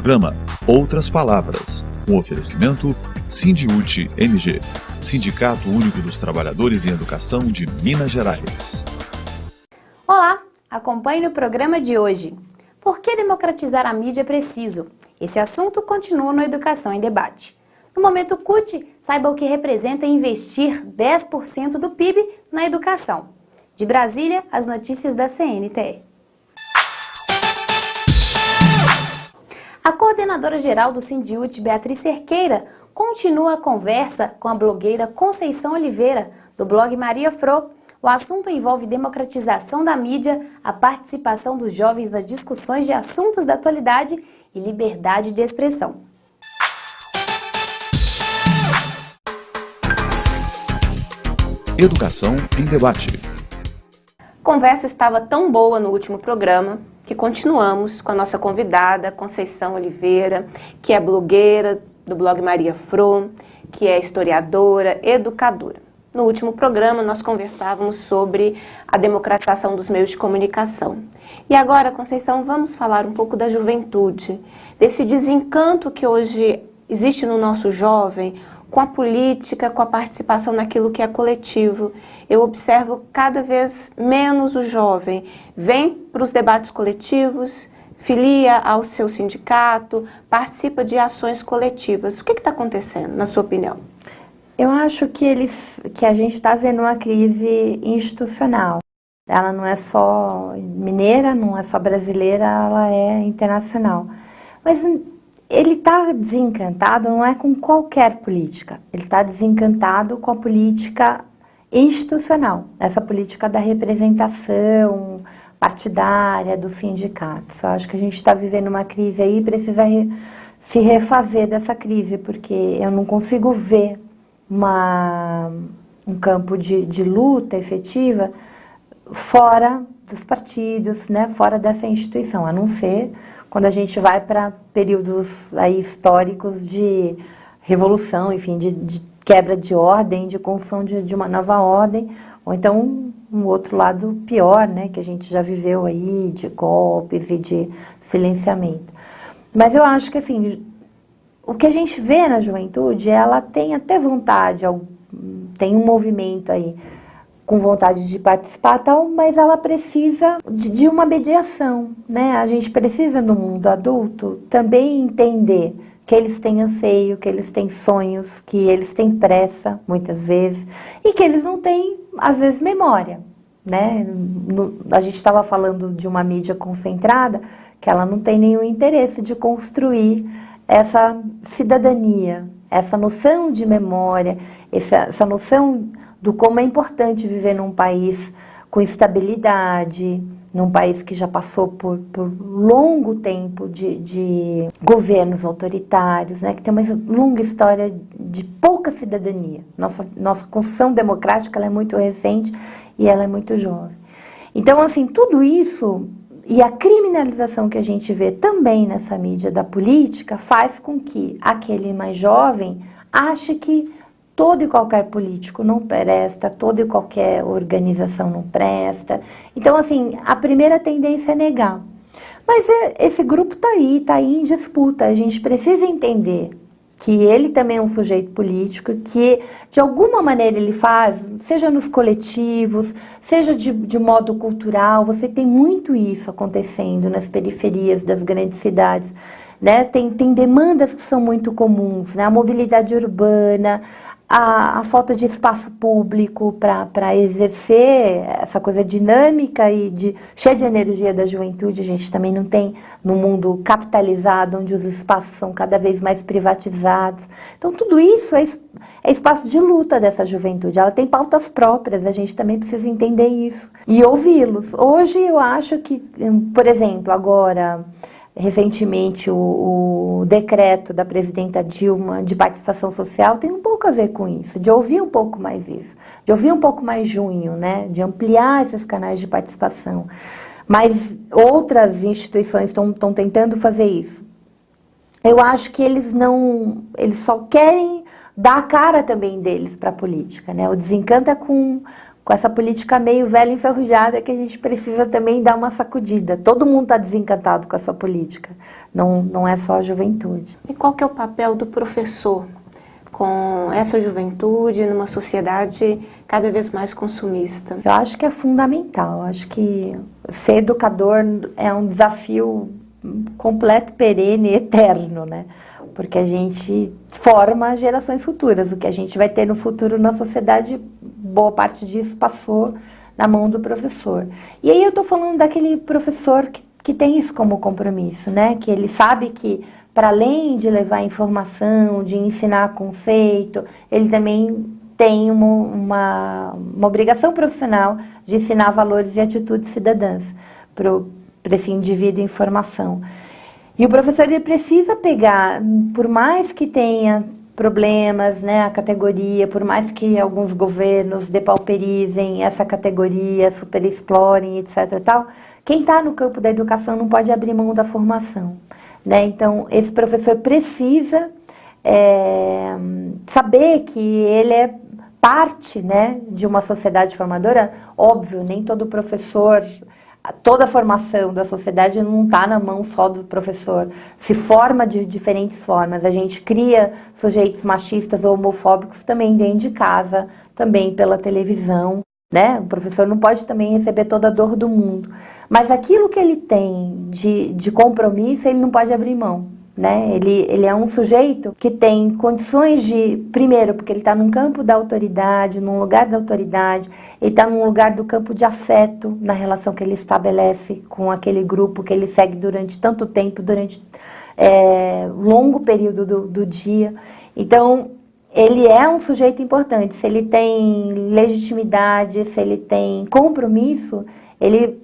Programa Outras Palavras, um oferecimento Sindiúti MG, Sindicato Único dos Trabalhadores em Educação de Minas Gerais. Olá, acompanhe no programa de hoje. Por que democratizar a mídia é preciso? Esse assunto continua no Educação em Debate. No Momento CUT, saiba o que representa investir 10% do PIB na educação. De Brasília, as notícias da CNTE. A coordenadora-geral do Sindiúti, Beatriz Cerqueira, continua a conversa com a blogueira Conceição Oliveira, do blog Maria Fro. O assunto envolve democratização da mídia, a participação dos jovens nas discussões de assuntos da atualidade e liberdade de expressão. Educação em Debate. A conversa estava tão boa no último programa que continuamos com a nossa convidada, Conceição Oliveira, que é blogueira do blog Maria Fro, que é historiadora, educadora. No último programa, nós conversávamos sobre a democratização dos meios de comunicação. E agora, Conceição, vamos falar um pouco da juventude, desse desencanto que hoje existe no nosso jovem com a política, com a participação naquilo que é coletivo. Eu observo cada vez menos o jovem vem para os debates coletivos, filia ao seu sindicato, participa de ações coletivas. O que está acontecendo, na sua opinião? Eu acho que a gente está vendo uma crise institucional. Ela não é só mineira, não é só brasileira, ela é internacional. Mas ele está desencantado não é com qualquer política, ele está desencantado com a política institucional, essa política da representação partidária dos sindicatos. Eu acho que a gente está vivendo uma crise aí e precisa se refazer dessa crise, porque eu não consigo ver um campo de luta efetiva fora dos partidos, né, fora dessa instituição, a não ser quando a gente vai para períodos aí históricos de revolução, enfim, de quebra de ordem, de construção de uma nova ordem, ou então um outro lado pior, né, que a gente já viveu aí, de golpes e de silenciamento. Mas eu acho que, assim, o que a gente vê na juventude, ela tem até vontade, tem um movimento aí com vontade de participar, tal, mas ela precisa de uma mediação, né? A gente precisa, no mundo adulto, também entender que eles têm anseio, que eles têm sonhos, que eles têm pressa, muitas vezes, e que eles não têm, às vezes, memória, né? A gente estava falando de uma mídia concentrada, que ela não tem nenhum interesse de construir essa cidadania, essa noção de memória, essa noção do como é importante viver num país com estabilidade, num país que já passou por longo tempo de governos autoritários, né, que tem uma longa história de pouca cidadania. Nossa construção democrática ela é muito recente e ela é muito jovem. Então, assim, tudo isso e a criminalização que a gente vê também nessa mídia da política faz com que aquele mais jovem ache que todo e qualquer político não presta, toda e qualquer organização não presta. Então, assim, a primeira tendência é negar. Mas esse grupo está aí em disputa. A gente precisa entender que ele também é um sujeito político, que de alguma maneira ele faz, seja nos coletivos, seja de modo cultural, você tem muito isso acontecendo nas periferias das grandes cidades, né? Tem demandas que são muito comuns, né? A mobilidade urbana, a falta de espaço público para exercer essa coisa dinâmica e cheia de energia da juventude. A gente também não tem no mundo capitalizado, onde os espaços são cada vez mais privatizados. Então, tudo isso é espaço de luta dessa juventude. Ela tem pautas próprias, a gente também precisa entender isso e ouvi-los. Hoje, eu acho que, por exemplo, agora recentemente o decreto da presidenta Dilma de participação social tem um pouco a ver com isso, de ouvir um pouco mais isso, de ouvir um pouco mais junho, né, de ampliar esses canais de participação. Mas outras instituições estão tentando fazer isso. Eu acho que eles só querem dar a cara também deles para a política, né? O desencanto é com com essa política meio velha enferrujada que a gente precisa também dar uma sacudida. Todo mundo está desencantado com essa política, não é só a juventude. E qual que é o papel do professor com essa juventude numa sociedade cada vez mais consumista? Eu acho que é fundamental, eu acho que ser educador é um desafio completo, perene, eterno, né? Porque a gente forma gerações futuras. O que a gente vai ter no futuro na sociedade, boa parte disso passou na mão do professor. E aí eu estou falando daquele professor que tem isso como compromisso, né? Que ele sabe que, para além de levar informação, de ensinar conceito, ele também tem uma obrigação profissional de ensinar valores e atitudes cidadãs para esse indivíduo em formação. E o professor ele precisa pegar, por mais que tenha problemas, né, a categoria, por mais que alguns governos depauperizem essa categoria, superexplorem, etc. e tal, quem está no campo da educação não pode abrir mão da formação, né? Então, esse professor precisa saber que ele é parte, né, de uma sociedade formadora. Óbvio, nem todo professor... Toda a formação da sociedade não está na mão só do professor, se forma de diferentes formas. A gente cria sujeitos machistas ou homofóbicos também dentro de casa, também pela televisão, né? O professor não pode também receber toda a dor do mundo, mas aquilo que ele tem de compromisso, ele não pode abrir mão, né? Ele é um sujeito que tem condições de, primeiro, porque ele está num campo da autoridade, num lugar da autoridade, ele está num lugar do campo de afeto, na relação que ele estabelece com aquele grupo que ele segue durante tanto tempo, durante longo período do dia. Então, ele é um sujeito importante. Se ele tem legitimidade, se ele tem compromisso, ele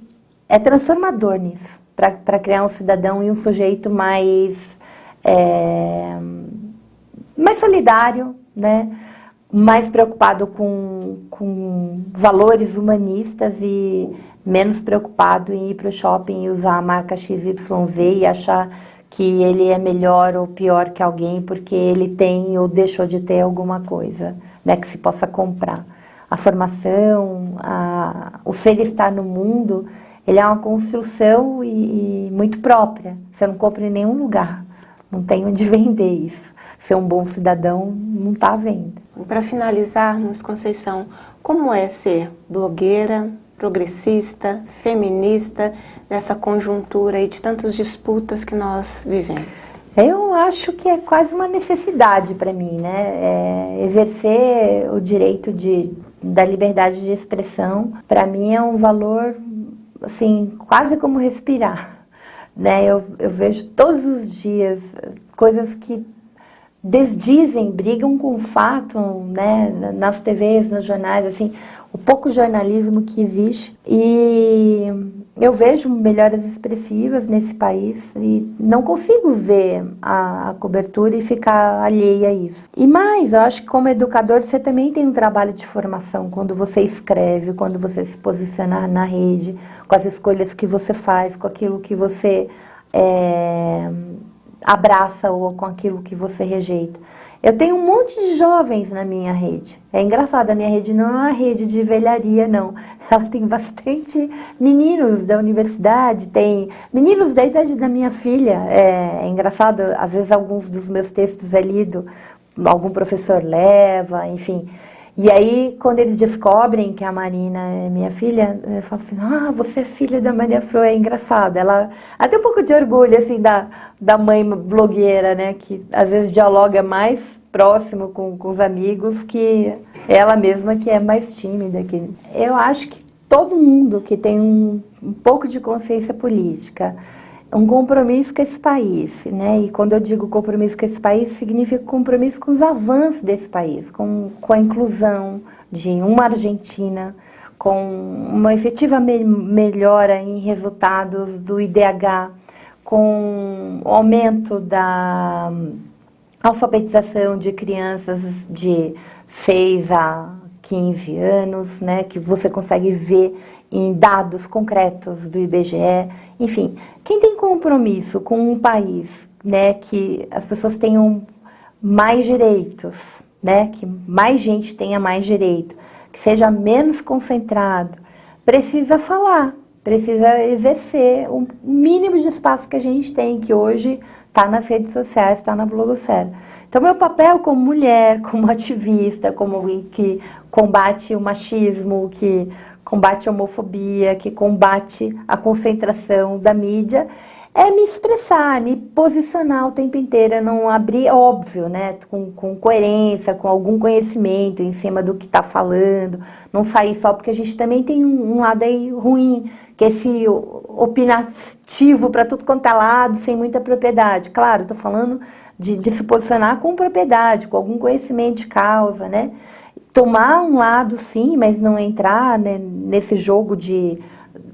é transformador nisso, para criar um cidadão e um sujeito mais solidário, né? Mais preocupado com valores humanistas e menos preocupado em ir para o shopping e usar a marca XYZ e achar que ele é melhor ou pior que alguém porque ele tem ou deixou de ter alguma coisa, né, que se possa comprar. A formação, o ser estar no mundo, ele é uma construção e muito própria. Você não compra em nenhum lugar. Não tem onde vender isso. Ser um bom cidadão não está à venda. Para finalizarmos, Conceição, como é ser blogueira, progressista, feminista, nessa conjuntura aí de tantas disputas que nós vivemos? Eu acho que é quase uma necessidade para mim, né? Exercer o direito da liberdade de expressão, para mim é um valor, assim, quase como respirar. Né, eu vejo todos os dias coisas que desdizem, brigam com o fato, né, nas TVs, nos jornais, assim, o pouco jornalismo que existe. E eu vejo melhoras expressivas nesse país e não consigo ver a cobertura e ficar alheia a isso. E mais, eu acho que como educador você também tem um trabalho de formação quando você escreve, quando você se posiciona na rede, com as escolhas que você faz, com aquilo que você abraça ou com aquilo que você rejeita. Eu tenho um monte de jovens na minha rede. É engraçado, a minha rede não é uma rede de velharia, não. Ela tem bastante meninos da universidade, tem meninos da idade da minha filha. É engraçado, às vezes alguns dos meus textos é lido, algum professor leva, enfim. E aí, quando eles descobrem que a Marina é minha filha, eu falo assim, você é filha da Maria Fro, é engraçado. Ela até um pouco de orgulho, assim, da mãe blogueira, né, que às vezes dialoga mais próximo com os amigos que ela mesma, que é mais tímida. Eu acho que todo mundo que tem um pouco de consciência política, um compromisso com esse país, né? E quando eu digo compromisso com esse país, significa compromisso com os avanços desse país, com a inclusão de uma Argentina, com uma efetiva melhora em resultados do IDH, com o aumento da alfabetização de crianças de 6 a 15 anos, né, que você consegue ver em dados concretos do IBGE. Enfim, quem tem compromisso com um país, né, que as pessoas tenham mais direitos, né, que mais gente tenha mais direito, que seja menos concentrado, precisa falar, precisa exercer o mínimo de espaço que a gente tem, que hoje está nas redes sociais, está na blogosfera. Então, meu papel como mulher, como ativista, como alguém que combate o machismo, que combate a homofobia, que combate a concentração da mídia, é me expressar, me posicionar o tempo inteiro, não abrir, óbvio, né, com coerência, com algum conhecimento em cima do que está falando, não sair só, porque a gente também tem um lado aí ruim, que é esse opinativo para tudo quanto é lado, sem muita propriedade. Claro, estou falando de se posicionar com propriedade, com algum conhecimento de causa, né, tomar um lado sim, mas não entrar, né, nesse jogo de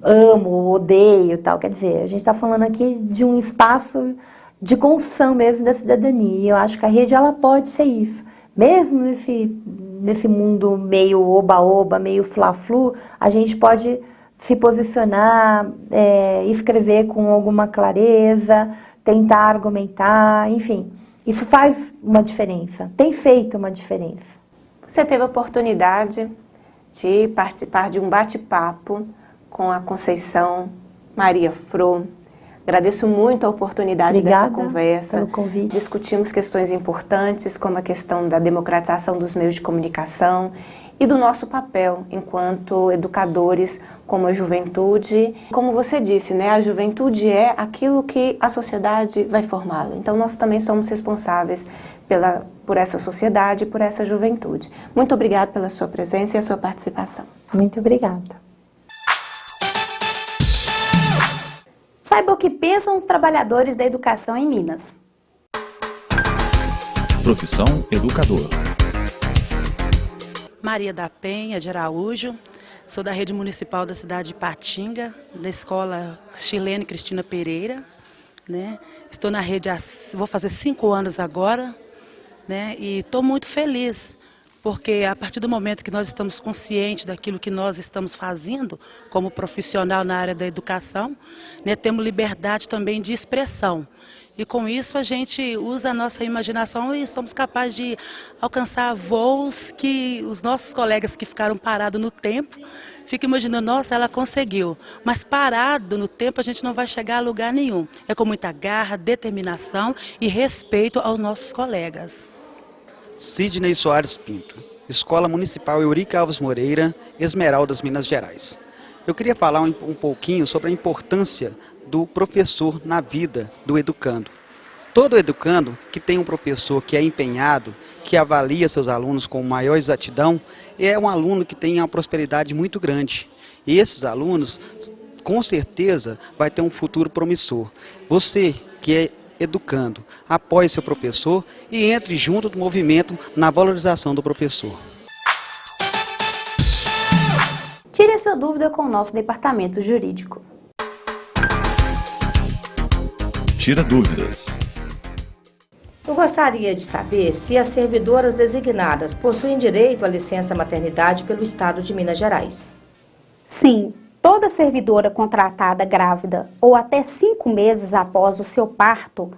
amo, odeio e tal. Quer dizer, a gente está falando aqui de um espaço de construção mesmo da cidadania. E eu acho que a rede, ela pode ser isso. Mesmo nesse mundo meio oba-oba, meio fla-flu, a gente pode se posicionar, escrever com alguma clareza, tentar argumentar, enfim. Isso faz uma diferença, tem feito uma diferença. Você teve a oportunidade de participar de um bate-papo com a Conceição Maria Fro. Agradeço muito a oportunidade dessa conversa. Pelo convite. Discutimos questões importantes, como a questão da democratização dos meios de comunicação e do nosso papel enquanto educadores, como a juventude. Como você disse, né, a juventude é aquilo que a sociedade vai formá-la. Então, nós também somos responsáveis por essa sociedade e por essa juventude. Muito obrigada pela sua presença e a sua participação. Muito obrigada. Saiba o que pensam os trabalhadores da educação em Minas. Profissão educador. Maria da Penha de Araújo, sou da rede municipal da cidade de Patinga, da escola Chilene Cristina Pereira, né? Estou na rede, vou fazer 5 anos agora, né? E estou muito feliz, porque a partir do momento que nós estamos conscientes daquilo que nós estamos fazendo como profissional na área da educação, né, temos liberdade também de expressão. E com isso a gente usa a nossa imaginação e somos capazes de alcançar voos que os nossos colegas que ficaram parados no tempo ficam imaginando, nossa, ela conseguiu. Mas parado no tempo a gente não vai chegar a lugar nenhum. É com muita garra, determinação e respeito aos nossos colegas. Sidney Soares Pinto, Escola Municipal Eurico Alves Moreira, Esmeraldas, Minas Gerais. Eu queria falar um pouquinho sobre a importância do professor na vida do educando. Todo educando que tem um professor que é empenhado, que avalia seus alunos com maior exatidão, é um aluno que tem uma prosperidade muito grande. E esses alunos, com certeza, vai ter um futuro promissor. Você que é educando, apoie seu professor e entre junto do movimento na valorização do professor. Tire a sua dúvida com o nosso departamento jurídico. Tira dúvidas. Eu gostaria de saber se as servidoras designadas possuem direito à licença maternidade pelo Estado de Minas Gerais. Sim, toda servidora contratada grávida ou até 5 meses após o seu parto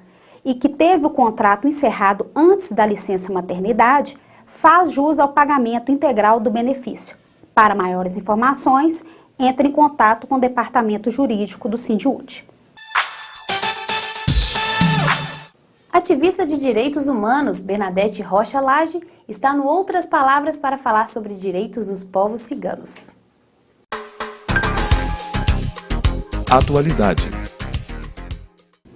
e que teve o contrato encerrado antes da licença maternidade faz jus ao pagamento integral do benefício. Para maiores informações, entre em contato com o Departamento Jurídico do Sindiúti. Ativista de direitos humanos, Bernadette Rocha Lage, está no Outras Palavras para falar sobre direitos dos povos ciganos. Atualidade.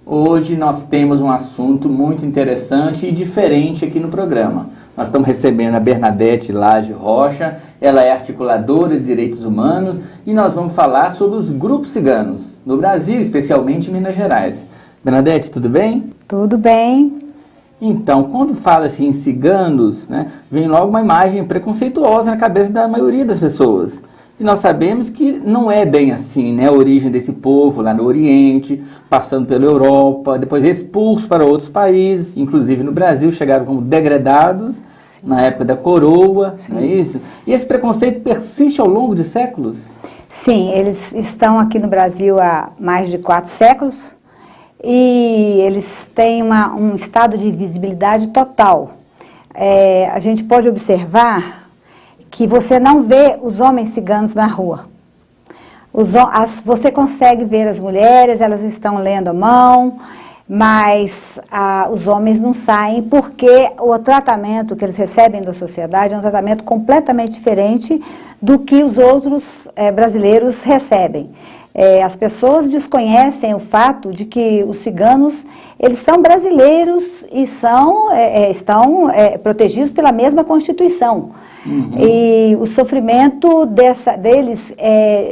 Hoje nós temos um assunto muito interessante e diferente aqui no programa. Nós estamos recebendo a Bernadette Lage Rocha, ela é articuladora de direitos humanos e nós vamos falar sobre os grupos ciganos, no Brasil, especialmente em Minas Gerais. Bernadette, tudo bem? Tudo bem. Então, quando fala-se em ciganos, né, vem logo uma imagem preconceituosa na cabeça da maioria das pessoas. E nós sabemos que não é bem assim, né? A origem desse povo lá no Oriente, passando pela Europa, depois expulsos para outros países, inclusive no Brasil, chegaram como degradados, sim, na época da coroa, sim, não é isso? E esse preconceito persiste ao longo de séculos? Sim, eles estão aqui no Brasil há mais de 4 séculos e eles têm um estado de visibilidade total. A gente pode observar que você não vê os homens ciganos na rua. Você consegue ver as mulheres, elas estão lendo a mão, mas os homens não saem porque o tratamento que eles recebem da sociedade é um tratamento completamente diferente do que os outros brasileiros recebem. As pessoas desconhecem o fato de que os ciganos, eles são brasileiros e estão protegidos pela mesma Constituição. Uhum. E o sofrimento deles,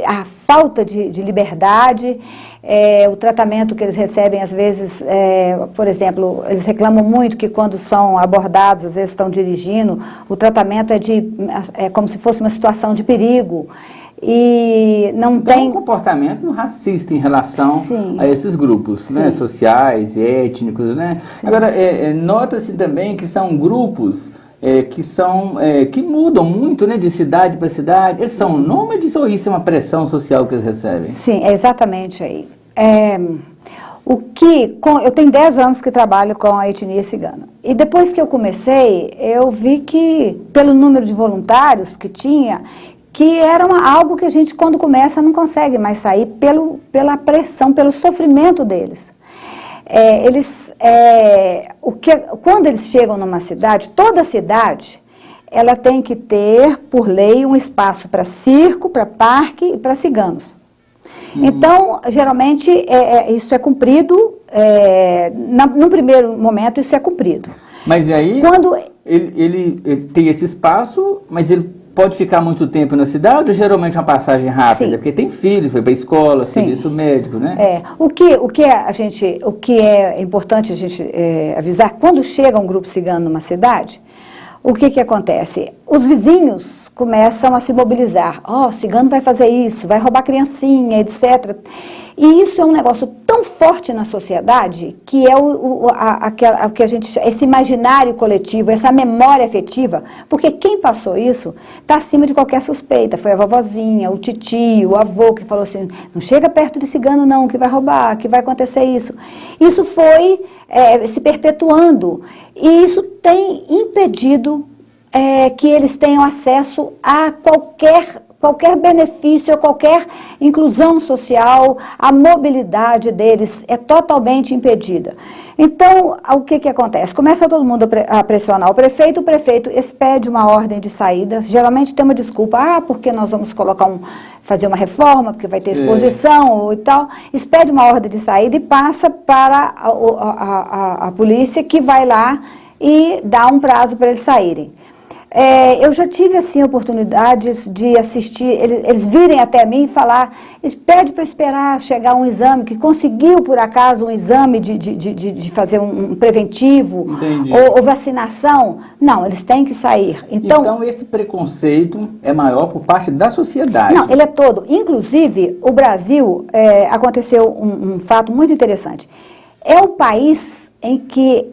a falta de liberdade, o tratamento que eles recebem, às vezes, por exemplo, eles reclamam muito que quando são abordados, às vezes estão dirigindo, o tratamento é como se fosse uma situação de perigo. E não então, tem um comportamento racista em relação Sim. a esses grupos, né, sociais, étnicos, né? Sim. Agora, nota-se também que são grupos que mudam muito, né, de cidade para cidade. Eles são nômades ou isso é uma pressão social que eles recebem? Sim, é exatamente aí. Eu tenho 10 anos que trabalho com a etnia cigana. E depois que eu comecei, eu vi que, pelo número de voluntários que tinha, que era algo que a gente, quando começa, não consegue mais sair pela pressão, pelo sofrimento deles. Quando eles chegam numa cidade, toda cidade, ela tem que ter, por lei, um espaço para circo, para parque e para ciganos. Então, geralmente, isso é cumprido, num primeiro momento, isso é cumprido. Mas aí, ele tem esse espaço, mas ele pode ficar muito tempo na cidade ou geralmente uma passagem rápida? Sim. Porque tem filhos, foi para a escola, Sim. serviço médico, né? O que é importante a gente avisar, quando chega um grupo cigano numa cidade, o que acontece? Os vizinhos começam a se mobilizar. O cigano vai fazer isso, vai roubar criancinha, etc. E isso é um negócio tão forte na sociedade que é o que a gente chama, esse imaginário coletivo, essa memória afetiva, porque quem passou isso está acima de qualquer suspeita. Foi a vovozinha, o titio, o avô que falou assim, não chega perto de cigano não, que vai roubar, que vai acontecer isso. Isso foi se perpetuando e isso tem impedido que eles tenham acesso a qualquer benefício, a qualquer inclusão social, a mobilidade deles é totalmente impedida. Então, o que acontece? Começa todo mundo a pressionar o prefeito expede uma ordem de saída, geralmente tem uma desculpa, porque nós vamos fazer uma reforma, porque vai ter exposição e tal, expede uma ordem de saída e passa para a polícia que vai lá e dá um prazo para eles saírem. Eu já tive, assim, oportunidades de assistir, eles virem até mim e falar, eles pedem para esperar chegar um exame, que conseguiu, por acaso, um exame de fazer um preventivo ou vacinação. Não, eles têm que sair. Então, esse preconceito é maior por parte da sociedade? Não, ele é todo. Inclusive, o Brasil, aconteceu um fato muito interessante. É o país em que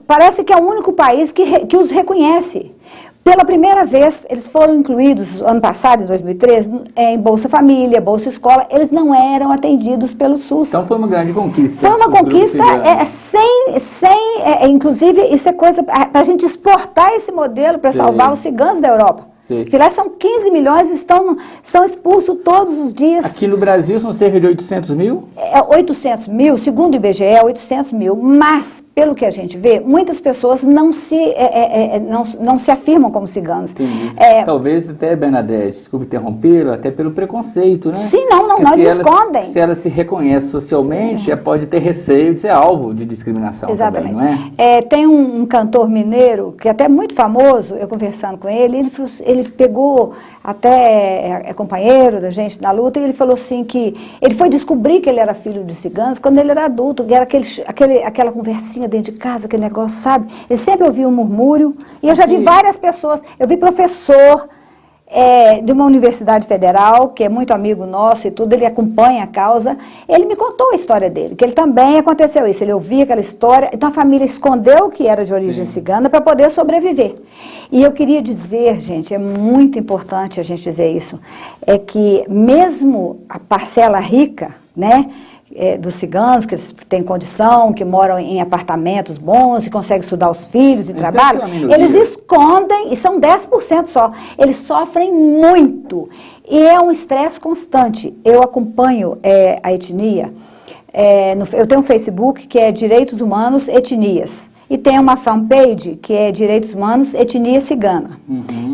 parece que é o único país que os reconhece. Pela primeira vez, eles foram incluídos, ano passado, em 2013, em Bolsa Família, Bolsa Escola, eles não eram atendidos pelo SUS. Então foi uma grande conquista. Foi uma conquista, inclusive, isso é coisa para a gente exportar esse modelo para salvar os ciganos da Europa. Porque lá são 15 milhões, são expulsos todos os dias. Aqui no Brasil são cerca de 800 mil? 800 mil, segundo o IBGE, 800 mil. Mas, pelo que a gente vê, muitas pessoas não se afirmam como ciganos. Entendi. Talvez até, Bernadette, desculpe interromper, até pelo preconceito, né? Sim, não eles escondem. Se ela se reconhece socialmente, pode ter receio de ser alvo de discriminação. Exatamente. Também, não é? Tem um cantor mineiro, que é até muito famoso, eu conversando com ele pegou, até companheiro da gente na luta, e ele falou assim que ele foi descobrir que ele era filho de ciganos quando ele era adulto, que era aquela conversinha dentro de casa, aquele negócio, sabe? Ele sempre ouvia um murmúrio, e eu já vi várias pessoas, eu vi professor de uma universidade federal, que é muito amigo nosso e tudo, ele acompanha a causa, ele me contou a história dele, que ele também aconteceu isso, ele ouvia aquela história, então a família escondeu que era de origem cigana para poder sobreviver. E eu queria dizer, gente, é muito importante a gente dizer isso, é que mesmo a parcela rica, né, dos ciganos, que eles têm condição, que moram em apartamentos bons e conseguem estudar os filhos e trabalham, eles escondem, e são 10% só, eles sofrem muito. E é um estresse constante. Eu acompanho a etnia, eu tenho um Facebook que é Direitos Humanos Etnias, e tem uma fanpage que é Direitos Humanos Etnia Cigana.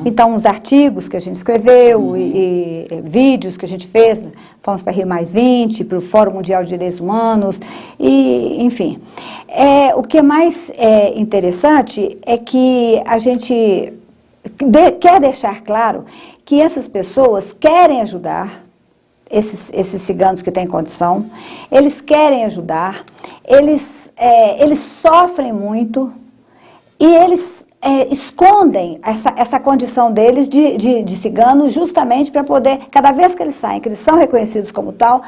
Então, os artigos que a gente escreveu e vídeos que a gente fez, fomos para Rio Mais 20, para o Fórum Mundial de Direitos Humanos, e, enfim. O que é mais interessante é que a gente quer deixar claro que essas pessoas querem ajudar, esses ciganos que têm condição, eles querem ajudar, eles sofrem muito e eles escondem essa condição deles de ciganos justamente para poder, cada vez que eles saem, que eles são reconhecidos como tal,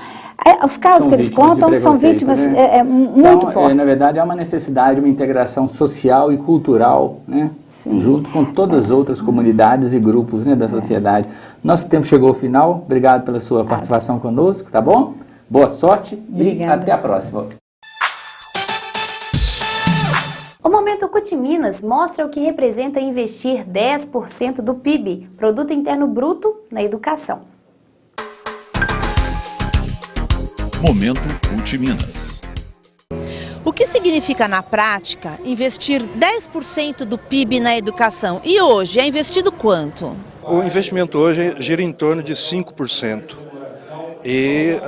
os casos que eles contam são vítimas muito fortes. Na verdade, é uma necessidade de uma integração social e cultural, né? Junto com todas as outras comunidades e grupos, né, da sociedade. Nosso tempo chegou ao final. Obrigado pela sua participação conosco, tá bom? Boa sorte. Obrigada. E até a próxima. O Momento CUT Minas mostra o que representa investir 10% do PIB, Produto Interno Bruto, na educação. Momento CUT Minas. O que significa na prática investir 10% do PIB na educação? E hoje é investido quanto? O investimento hoje gira em torno de 5%. E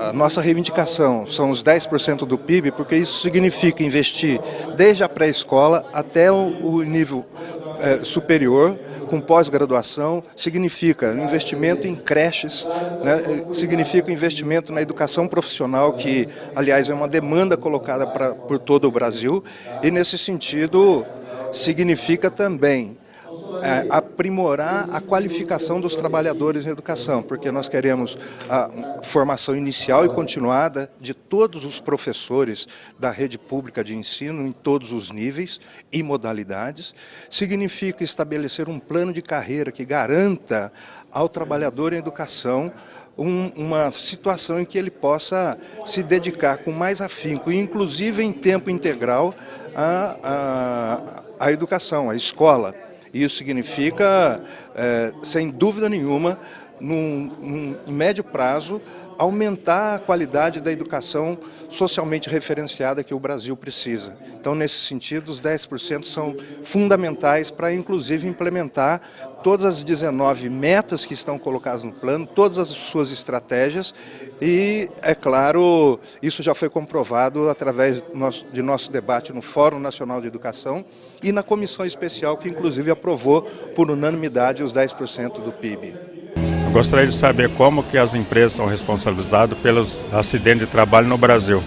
a nossa reivindicação são os 10% do PIB, porque isso significa investir desde a pré-escola até o nível superior, com pós-graduação, significa investimento em creches, né, significa investimento na educação profissional, que, aliás, é uma demanda colocada por todo o Brasil, e, nesse sentido, significa também aprimorar a qualificação dos trabalhadores em educação, porque nós queremos a formação inicial e continuada de todos os professores da rede pública de ensino em todos os níveis e modalidades. Significa estabelecer um plano de carreira que garanta ao trabalhador em educação uma situação em que ele possa se dedicar com mais afinco, inclusive em tempo integral, à educação, à escola. Isso significa, sem dúvida nenhuma, em médio prazo, aumentar a qualidade da educação socialmente referenciada que o Brasil precisa. Então, nesse sentido, os 10% são fundamentais para, inclusive, implementar todas as 19 metas que estão colocadas no plano, todas as suas estratégias e, é claro, isso já foi comprovado através de nosso debate no Fórum Nacional de Educação e na comissão especial que, inclusive, aprovou por unanimidade os 10% do PIB. Eu gostaria de saber como que as empresas são responsabilizadas pelos acidentes de trabalho no Brasil.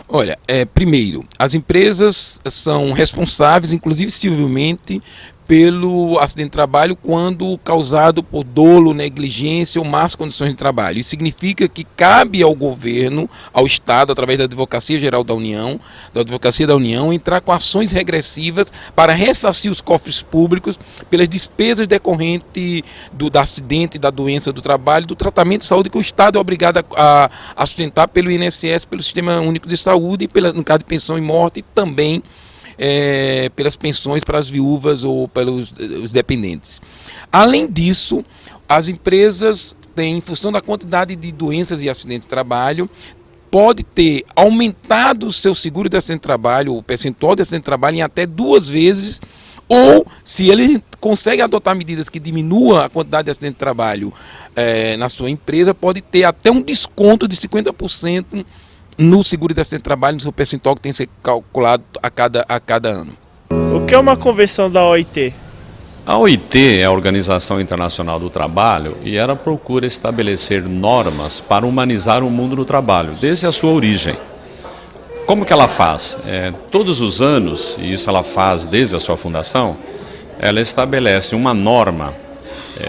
Olha, primeiro, as empresas são responsáveis, inclusive civilmente, pelo acidente de trabalho quando causado por dolo, negligência ou más condições de trabalho. Isso significa que cabe ao governo, ao Estado, através da Advocacia Geral da União, entrar com ações regressivas para ressarcir os cofres públicos pelas despesas decorrentes do acidente, da doença do trabalho, do tratamento de saúde que o Estado é obrigado a sustentar pelo INSS, pelo Sistema Único de Saúde, no caso de pensão e morte, e também pelas pensões para as viúvas ou pelos os dependentes. Além disso, as empresas têm, em função da quantidade de doenças e acidentes de trabalho, pode ter aumentado o seu seguro de acidente de trabalho, o percentual de acidente de trabalho, em até 2 vezes, ou se ele consegue adotar medidas que diminuam a quantidade de acidente de trabalho na sua empresa, pode ter até um desconto de 50% no seguro de acidente de trabalho, no seu percentual que tem que ser calculado a cada ano. O que é uma convenção da OIT? A OIT é a Organização Internacional do Trabalho e ela procura estabelecer normas para humanizar o mundo do trabalho, desde a sua origem. Como que ela faz? Todos os anos, e isso ela faz desde a sua fundação, ela estabelece uma norma,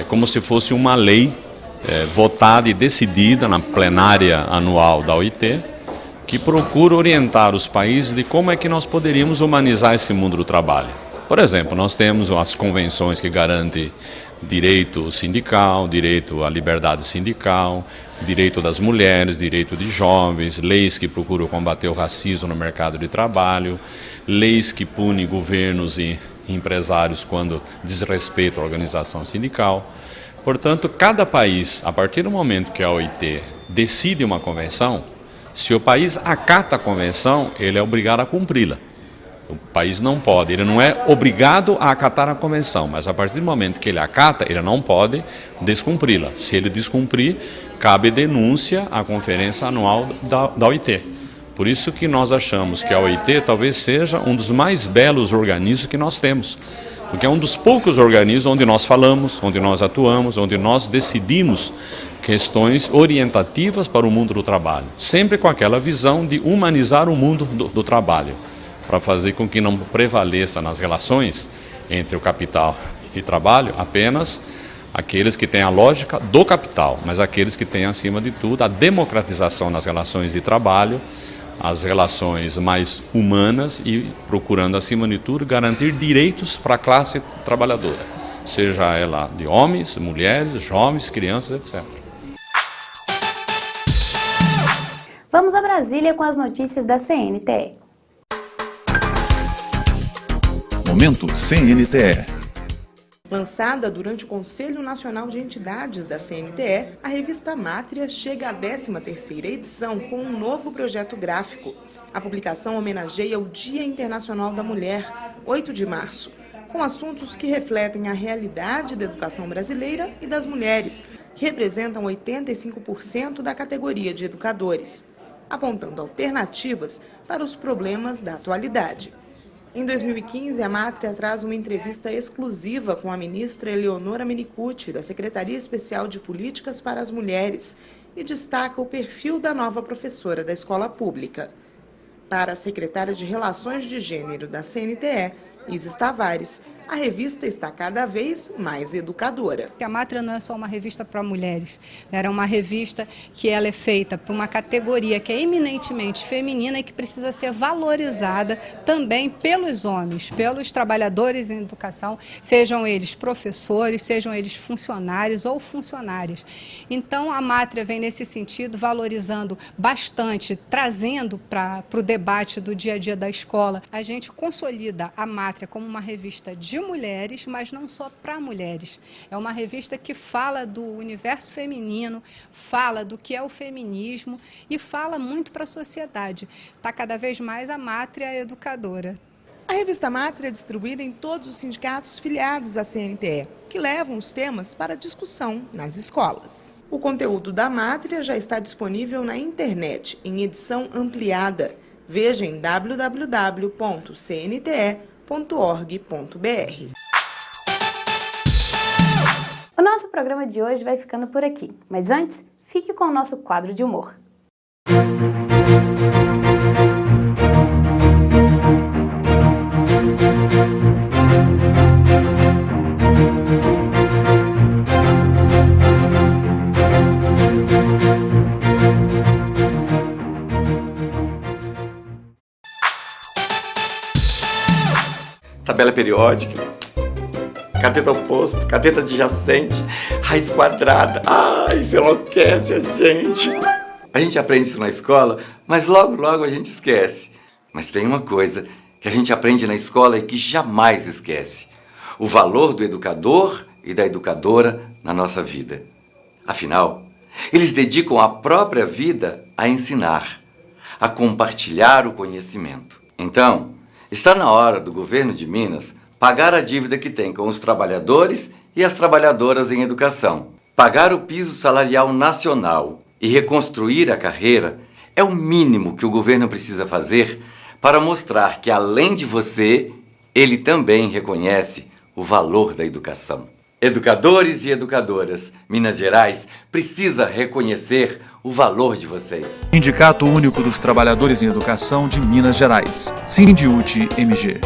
como se fosse uma lei votada e decidida na plenária anual da OIT, que procura orientar os países de como é que nós poderíamos humanizar esse mundo do trabalho. Por exemplo, nós temos as convenções que garantem direito sindical, direito à liberdade sindical, direito das mulheres, direito de jovens, leis que procuram combater o racismo no mercado de trabalho, leis que punem governos e empresários quando desrespeitam a organização sindical. Portanto, cada país, a partir do momento que a OIT decide uma convenção, se o país acata a convenção, ele é obrigado a cumpri-la. O país não pode, ele não é obrigado a acatar a convenção, mas a partir do momento que ele acata, ele não pode descumpri-la. Se ele descumprir, cabe denúncia à conferência anual da OIT. Por isso que nós achamos que a OIT talvez seja um dos mais belos organismos que nós temos. Porque é um dos poucos organismos onde nós falamos, onde nós atuamos, onde nós decidimos questões orientativas para o mundo do trabalho. Sempre com aquela visão de humanizar o mundo do trabalho, para fazer com que não prevaleça nas relações entre o capital e trabalho apenas aqueles que têm a lógica do capital, mas aqueles que têm, acima de tudo, a democratização nas relações de trabalho, as relações mais humanas e procurando, acima de tudo, garantir direitos para a classe trabalhadora, seja ela de homens, mulheres, jovens, crianças, etc. Vamos a Brasília com as notícias da CNTE. Momento CNTE. Lançada durante o Conselho Nacional de Entidades da CNTE, a revista Mátria chega à 13ª edição com um novo projeto gráfico. A publicação homenageia o Dia Internacional da Mulher, 8 de março, com assuntos que refletem a realidade da educação brasileira e das mulheres, que representam 85% da categoria de educadores, apontando alternativas para os problemas da atualidade. Em 2015, a Mátria traz uma entrevista exclusiva com a ministra Eleonora Menicucci, da Secretaria Especial de Políticas para as Mulheres, e destaca o perfil da nova professora da escola pública. Para a secretária de Relações de Gênero da CNTE, Isis Tavares, a revista está cada vez mais educadora. A Mátria não é só uma revista para mulheres, era uma revista que ela é feita para uma categoria que é eminentemente feminina e que precisa ser valorizada também pelos homens, pelos trabalhadores em educação, sejam eles professores, sejam eles funcionários ou funcionárias. Então a Mátria vem nesse sentido valorizando bastante, trazendo para o debate do dia a dia da escola. A gente consolida a Mátria como uma revista de mulheres, mas não só para mulheres. É uma revista que fala do universo feminino, fala do que é o feminismo e fala muito para a sociedade. Está cada vez mais a Mátria educadora. A revista Mátria é distribuída em todos os sindicatos filiados à CNTE, que levam os temas para discussão nas escolas. O conteúdo da Mátria já está disponível na internet, em edição ampliada. Veja em www.cnte.org.br. O nosso programa de hoje vai ficando por aqui, mas antes, fique com o nosso quadro de humor. Tabela periódica, cateta oposto, cateta adjacente, raiz quadrada. Isso enlouquece a gente. A gente aprende isso na escola, mas logo a gente esquece. Mas tem uma coisa que a gente aprende na escola e que jamais esquece: o valor do educador e da educadora na nossa vida. Afinal, eles dedicam a própria vida a ensinar, a compartilhar o conhecimento. Então, está na hora do governo de Minas pagar a dívida que tem com os trabalhadores e as trabalhadoras em educação. Pagar o piso salarial nacional e reconstruir a carreira é o mínimo que o governo precisa fazer para mostrar que, além de você, ele também reconhece o valor da educação. Educadores e educadoras, Minas Gerais precisa reconhecer o valor de vocês. Sindicato Único dos Trabalhadores em Educação de Minas Gerais, Sindiúti MG.